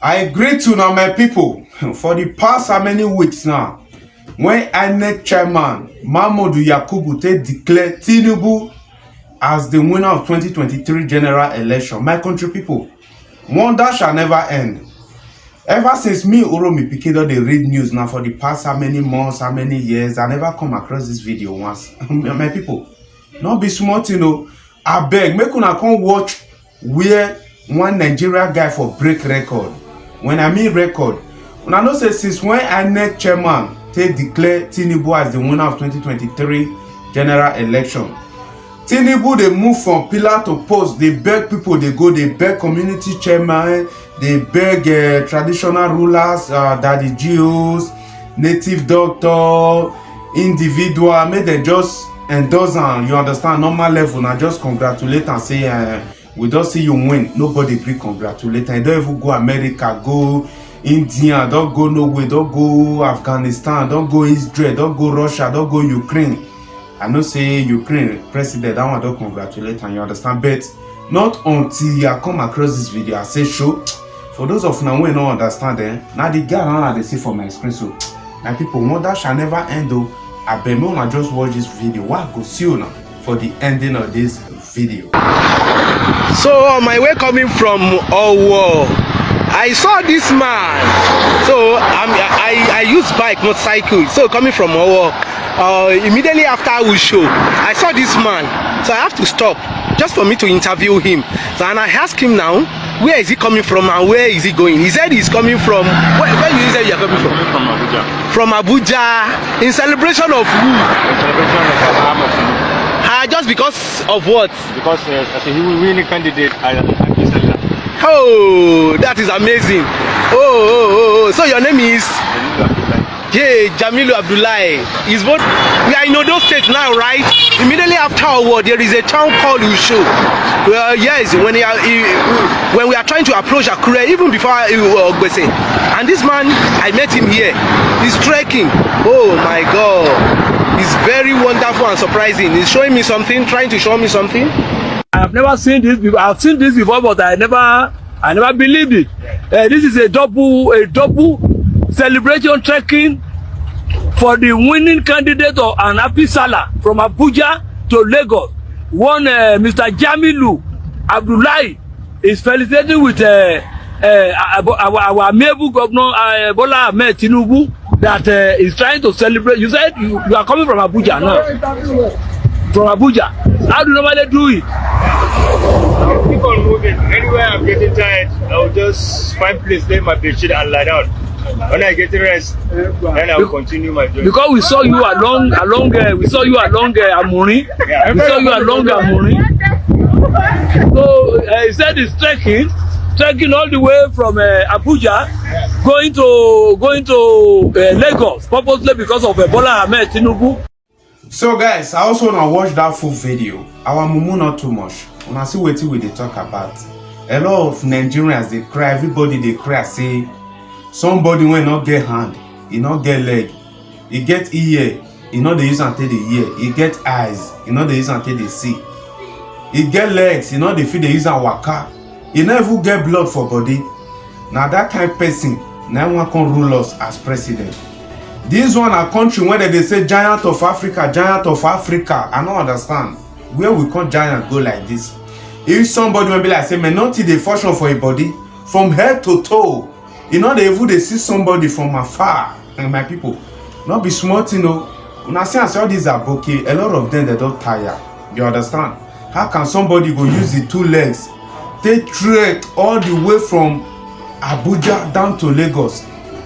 I agree to now, my people. For the past how many weeks now, when Ahmêd chairman Mahamudu Yakubu declared Tïñûbū as the winner of 2023 general election, my country people, wonder shall never end. Ever since me Oromi Pikido they read news now for the past how many months, how many years, I never come across this video once. My people, not be smart, you know. I beg, make una come watch where one Nigeria guy for break record. When I mean record, una know say since when Ahmêd chairman declare Tïñûbū as the winner of 2023 general election, Tïñûbū they move from pillar to post. They beg people, they go, they beg community chairman, they beg traditional rulers, daddy GOs, native doctor, individual, make them just endorse and you understand normal level. Now just congratulate and say we don't see you win. Nobody agree congratulate. And don't even go America, go India, don't go nowhere, don't go Afghanistan, don't go Israel, don't go Russia, don't go Ukraine. I know say Ukraine president, that one don't congratulate and you understand. But not until I come across this video, I say show. For those of now who don't understand now the guy now they see for my screen. So my people, wonder shall never end though. I bet me I just watch this video. Why go see you now for the ending of this video. So on my way coming from Owo, I saw this man. So I use bike, motorcycle. So coming from Owo, immediately after Usho, I saw this man. So I have to stop just for me to interview him. So and I asked him now, where is he coming from and where is he going? He said he's coming from. Where you say you are coming from? From Abuja. From Abuja, in celebration of who? In celebration of Ahmêd. Just because of what? Because as a winning candidate, I Oh, that is amazing. So your name is? Jamilu Abdullahi. Is what we are in Odo State now, right? Immediately after our war, there is a town called Usho. Yes, when we are trying to approach Akure, even before Ogbese. And this man, I met him here. He's trekking. Oh my God. It's very wonderful and surprising. He's showing me something, trying to show me something. I have never seen this before. I've seen this before, but I never believed it. This is a double celebration trekking for the winning candidate of an happy Salah from Abuja to Lagos. One Mr. Jamilu Abdullahi is felicitating with our Ahmêd governor Bølà Ahmêd Tïñûbū that is trying to celebrate. You said you are coming from Abuja now. From Abuja. How do you normally do it? I'll keep on moving. Anywhere I'm getting tired, I'll just find place, lay my bedsheet and lie down. When I get rest, then I'll continue my journey. Because we saw you along Amuri. We saw you along Amuri. So he said he's trekking all the way from Abuja, going to Lagos, purposely because of Bølà Ahmêd Tïñûbū. So guys, I also want to watch that full video. Our mumu not too much. When I see what we they talk about, a lot of Nigerians they cry. Everybody they cry. Say somebody will not get hand, he not get leg, he get ear, he not they use until the ear, he get eyes, he not they use until they see, he get legs, he not they feel they use and waka. He never get blood for body. Now that kind of person, now one can rule us as president. This one a country where they say giant of Africa, giant of Africa. I don't understand where we call giant go like this. If somebody will be like say, man, not they function for a body from head to toe. You know they even they see somebody from afar. And my people, not be smart, you know. When I say all these are bokeh, a lot of them they don't tire. You understand? How can somebody go use the two legs? They trek all the way from Abuja down to Lagos.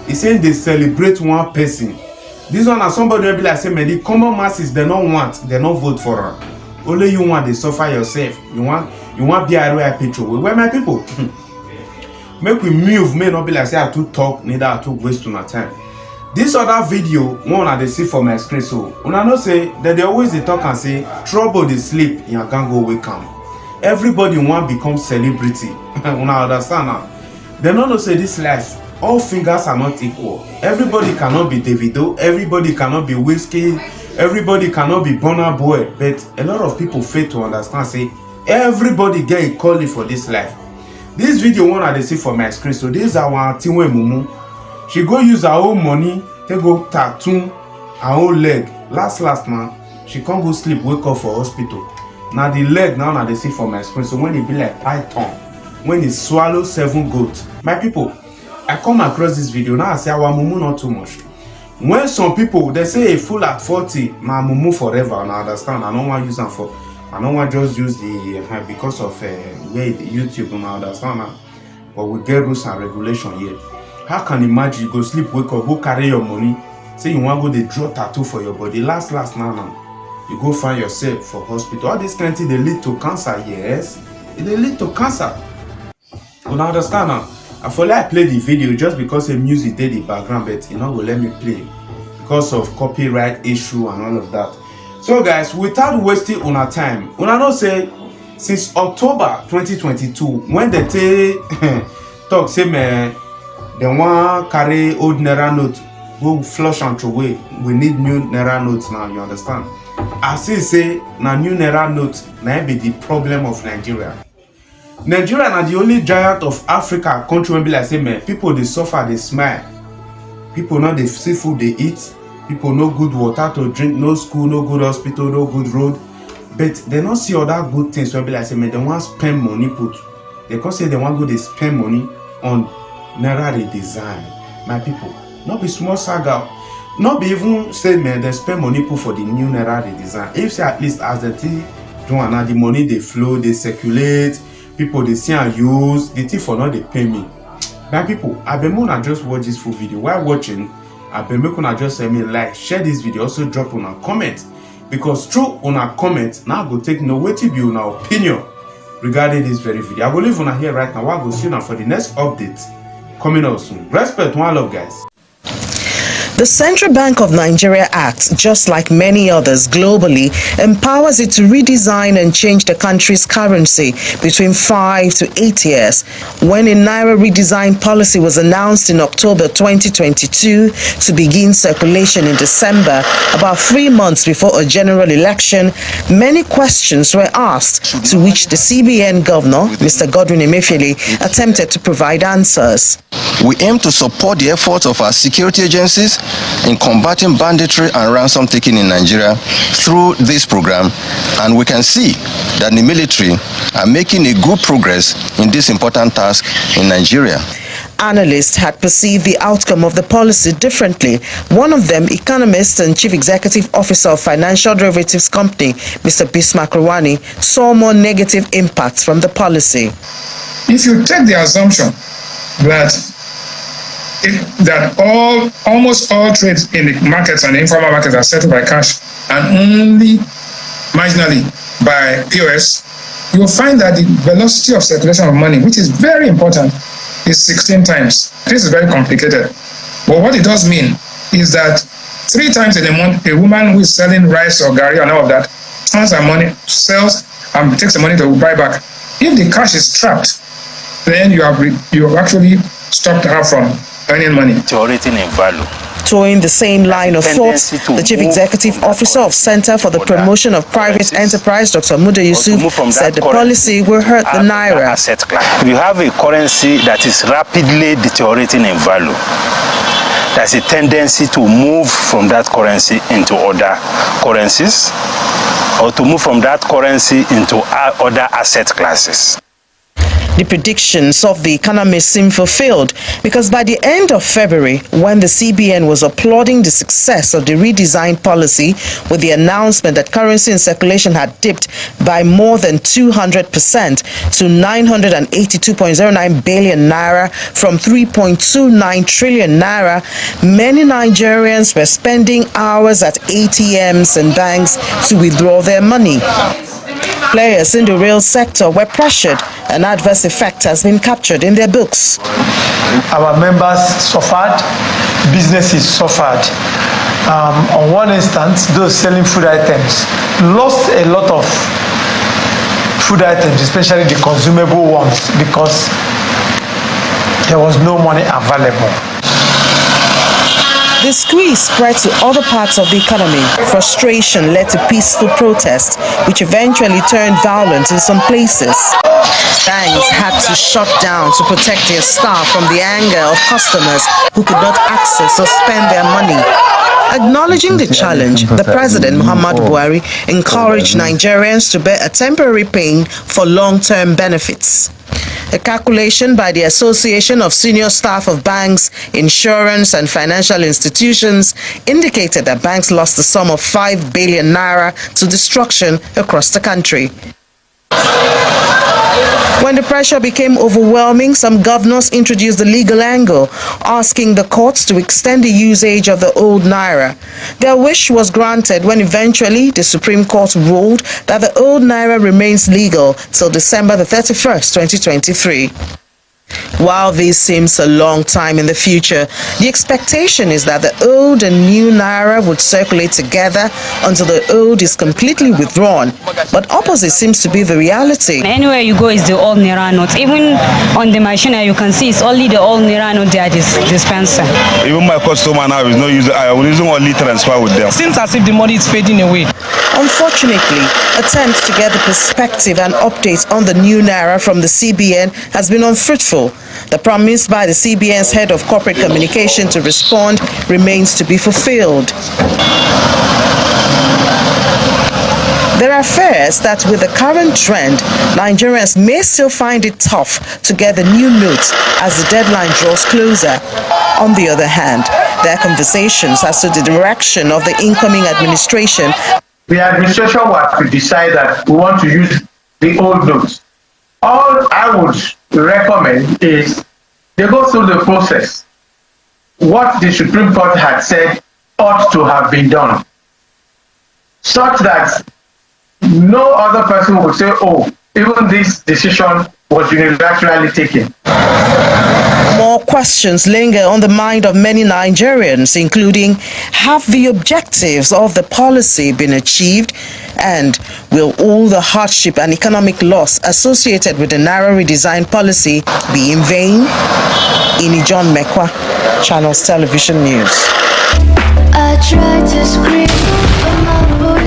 He's saying they celebrate one person. This one is somebody will be like say, man, the common masses they don't want, they don't vote for her. Only you want to suffer yourself. You want be a petrol. Where my people? Make we move, may not be like say I too talk, neither I too waste my time. This other video, one I they see for my screen. So when I know say that they always they talk and say trouble they sleep, you can't go wake up. Everybody want become celebrity. When I understand now, they don't know say this life, all fingers are not equal. Everybody cannot be Davido, everybody cannot be Whiskey, everybody cannot be Burna Boy. But a lot of people fail to understand say everybody get equally for this life. This video one I see for my screen. So this is our Tïñûbū. She go use her own money, take go tattoo her own leg. Last man, she can't go sleep, wake up for hospital. Now the leg now they see for my screen. So when it be like python, when it swallow 7 goats. My people, I come across this video now. I say our mumu not too much. When some people they say a fool at 40, my mumu forever. And I understand. I don't want to use them for. I don't want to just use the because of where YouTube. And I understand now. But we get rules and regulation here. How can you imagine you go sleep, wake up, go carry your money, say you want to go they draw tattoo for your body. Last now. You go find yourself for hospital. All this kind of thing they lead to cancer. Yes, they lead to cancer. You understand now? I feel like I play the video just because the music did the background, but you know will let me play because of copyright issue and all of that. So guys, without wasting on our time, una know say since October 2022, when they talk say man, they want carry old Naira note, go flush and throw away. We need new Naira notes now. You understand? I say na new Naira note na be the problem of Nigeria. Nigeria na the only giant of Africa country when be like say man, people they suffer, they smile. People know they see food they eat. People no good water to drink, no school, no good hospital, no good road. But they don't see other good things when be like say man, they want spend money put. They can say they want go they spend money on Naira redesign. My people, not be small saga. Not be even say man, they spend money put for the new Naira redesign. If say at least as the thing do now the money they flow, they circulate. People they see and use the thing for not they pay me. My people, I been more just watch this full video. While watching, I been make una just send me like, share this video, also drop on a comment. Because through on a comment, now I go take no way to be on our opinion regarding this very video. I will leave on here right now. I go see you for the next update coming out soon. Respect, one love guys. The Central Bank of Nigeria Act, just like many others globally, empowers it to redesign and change the country's currency between 5 to 8 years. When a Naira redesign policy was announced in October 2022 to begin circulation in December, about 3 months before a general election, many questions were asked, to which the CBN governor, Mr. Godwin Emefiele, attempted to provide answers. We aim to support the efforts of our security agencies in combating banditry and ransom taking in Nigeria through this program, and we can see that the military are making a good progress in this important task in Nigeria. Analysts had perceived the outcome of the policy differently. One of them, economist and chief executive officer of financial derivatives company, Mr. Bismarck Rwani, saw more negative impacts from the policy. If you take the assumption that almost all trades in the markets and the informal markets are settled by cash and only marginally by POS, you will find that the velocity of circulation of money, which is very important, is 16 times. This is very complicated. But what it does mean is that 3 times in a month, a woman who is selling rice or gari and all of that turns her money, sells, and takes the money to buy back. If the cash is trapped, then you have actually stopped her from earning money. Towing the same line of thought, the Chief Executive Officer of Center for the Promotion of Private Enterprise, Dr. Ahmêd said the policy will hurt the Naira. You have a currency that is rapidly deteriorating in value. There's a tendency to move from that currency into other currencies, or to move from that currency into other asset classes. The predictions of the economists seem fulfilled, because by the end of February, when the CBN was applauding the success of the redesigned policy with the announcement that currency in circulation had dipped by more than 200% to 982.09 billion naira from 3.29 trillion naira, many Nigerians were spending hours at ATMs and banks to withdraw their money. Players in the real sector were pressured. An adverse effect has been captured in their books. Our members suffered, businesses suffered. On one instance, those selling food items lost a lot of food items, especially the consumable ones, because there was no money available. The squeeze spread to other parts of the economy. Frustration led to peaceful protests, which eventually turned violent in some places. Banks had to shut down to protect their staff from the anger of customers who could not access or spend their money. Acknowledging the challenge, the President, Muhammadu Buhari, encouraged Nigerians to bear a temporary pain for long-term benefits. A calculation by the Association of Senior Staff of Banks, Insurance and Financial Institutions indicated that banks lost a sum of 5 billion naira to destruction across the country. When the pressure became overwhelming, some governors introduced the legal angle, asking the courts to extend the usage of the old naira. Their wish was granted when eventually the Supreme Court ruled that the old naira remains legal till December the 31st, 2023. While this seems a long time in the future, the expectation is that the old and new naira would circulate together until the old is completely withdrawn. But opposite seems to be the reality. Anywhere you go is the old naira note. Even on the machine you can see it's only the old naira note they are dispensing. Even my customer now is not using, I am using only transfer with them. It seems as if the money is fading away. Unfortunately, attempts to get the perspective and updates on the new naira from the CBN has been unfruitful. The promise by the CBN's head of corporate communication to respond remains to be fulfilled. There are fears that with the current trend, Nigerians may still find it tough to get the new notes as the deadline draws closer. On the other hand, there are conversations as to the direction of the incoming administration. The administration was to decide that we want to use the old notes. All I would recommend is they go through the process. What the Supreme Court had said ought to have been done, such that no other person would say, oh, even this decision was unilaterally taken. More questions linger on the mind of many Nigerians, including, have the objectives of the policy been achieved? And will all the hardship and economic loss associated with the Naira redesign policy be in vain? Ini John Mekwa, Channels Television News. I tried to scream, but my voice